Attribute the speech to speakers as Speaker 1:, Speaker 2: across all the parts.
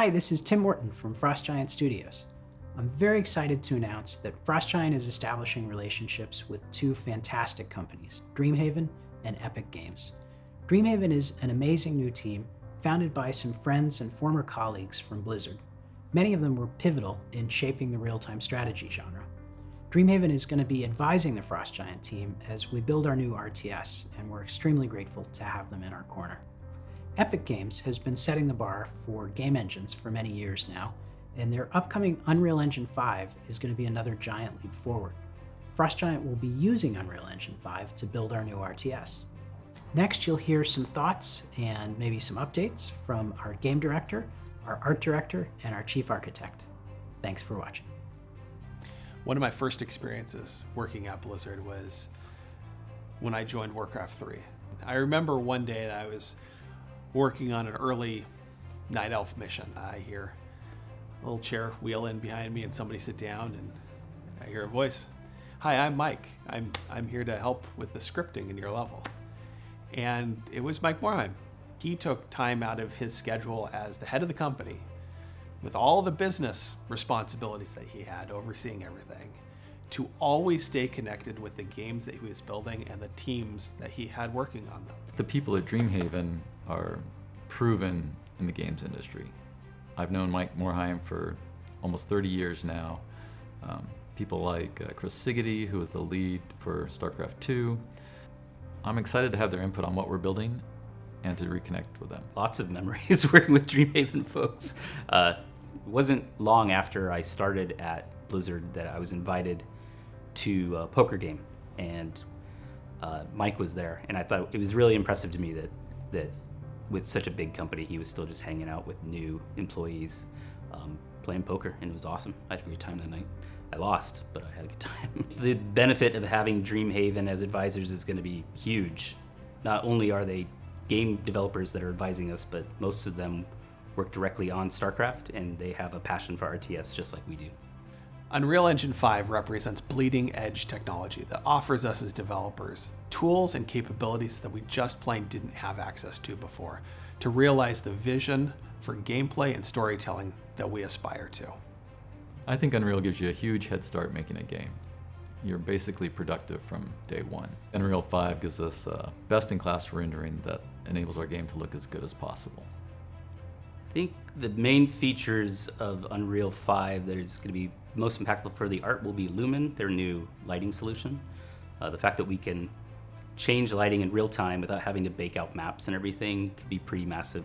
Speaker 1: Hi, this is Tim Morton from Frost Giant Studios. I'm very excited to announce that Frost Giant is establishing relationships with two fantastic companies, Dreamhaven and Epic Games. Dreamhaven is an amazing new team founded by some friends and former colleagues from Blizzard. Many of them were pivotal in shaping the real-time strategy genre. Dreamhaven is going to be advising the Frost Giant team as we build our new RTS, and we're extremely grateful to have them in our corner. Epic Games has been setting the bar for game engines for many years now, and their upcoming Unreal Engine 5 is going to be another giant leap forward. Frost Giant will be using Unreal Engine 5 to build our new RTS. Next, you'll hear some thoughts and maybe some updates from our game director, our art director, and our chief architect. Thanks for watching.
Speaker 2: One of my first experiences working at Blizzard was when I joined Warcraft 3. I remember one day that I was working on an early Night Elf mission. I hear a little chair wheel in behind me and somebody sit down, and I hear a voice. Hi, I'm Mike. I'm here to help with the scripting in your level. And it was Mike Morheim. He took time out of his schedule as the head of the company, with all the business responsibilities that he had overseeing everything, to always stay connected with the games that he was building and the teams that he had working on them.
Speaker 3: The people at Dreamhaven are proven in the games industry. I've known Mike Morheim for almost 30 years now. People like Chris Siggety, who was the lead for StarCraft 2. I'm excited to have their input on what we're building and to reconnect with them.
Speaker 4: Lots of memories working with Dreamhaven folks. It wasn't long after I started at Blizzard that I was invited to a poker game, and Mike was there, and I thought it was really impressive to me that with such a big company, he was still just hanging out with new employees, playing poker, and it was awesome. I had a great time that night. I lost, but I had a good time. The benefit of having Dreamhaven as advisors is going to be huge. Not only are they game developers that are advising us, but most of them work directly on StarCraft, and they have a passion for RTS just like we do.
Speaker 2: Unreal Engine 5 represents bleeding edge technology that offers us as developers tools and capabilities that we just plain didn't have access to before, to realize the vision for gameplay and storytelling that we aspire to.
Speaker 3: I think Unreal gives you a huge head start making a game. You're basically productive from day one. Unreal 5 gives us best-in-class rendering that enables our game to look as good as possible.
Speaker 4: I think the main features of Unreal 5 that is going to be most impactful for the art will be Lumen, their new lighting solution. The fact that we can change lighting in real time without having to bake out maps and everything could be pretty massive.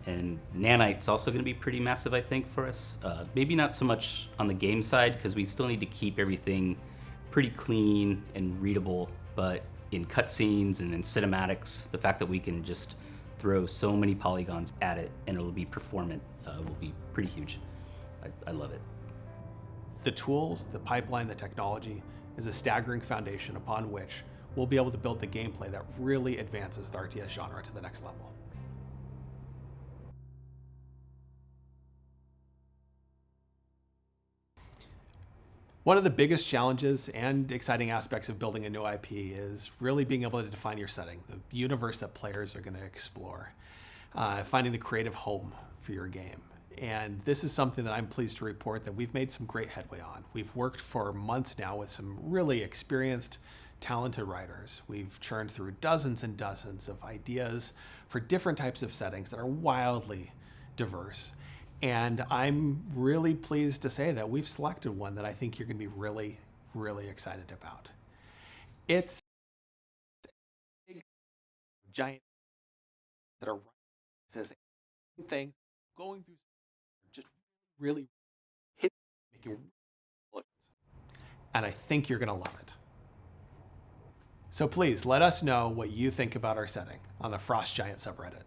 Speaker 4: And Nanite's also going to be pretty massive, I think, for us. Maybe not so much on the game side, because we still need to keep everything pretty clean and readable, but in cutscenes and in cinematics, the fact that we can just throw so many polygons at it and it'll be performant will be pretty huge. I love it.
Speaker 2: The tools, the pipeline, the technology is a staggering foundation upon which we'll be able to build the gameplay that really advances the RTS genre to the next level. One of the biggest challenges and exciting aspects of building a new IP is really being able to define your setting, the universe that players are going to explore, finding the creative home for your game. And this is something that I'm pleased to report that we've made some great headway on. We've worked for months now with some really experienced, talented writers. We've churned through dozens and dozens of ideas for different types of settings that are wildly diverse. And I'm really pleased to say that we've selected one that I think you're going to be really, really excited about. It's big, giant that are says things going through just really hitting, making look. And I think you're going to love it. So please let us know what you think about our setting on the Frost Giant subreddit.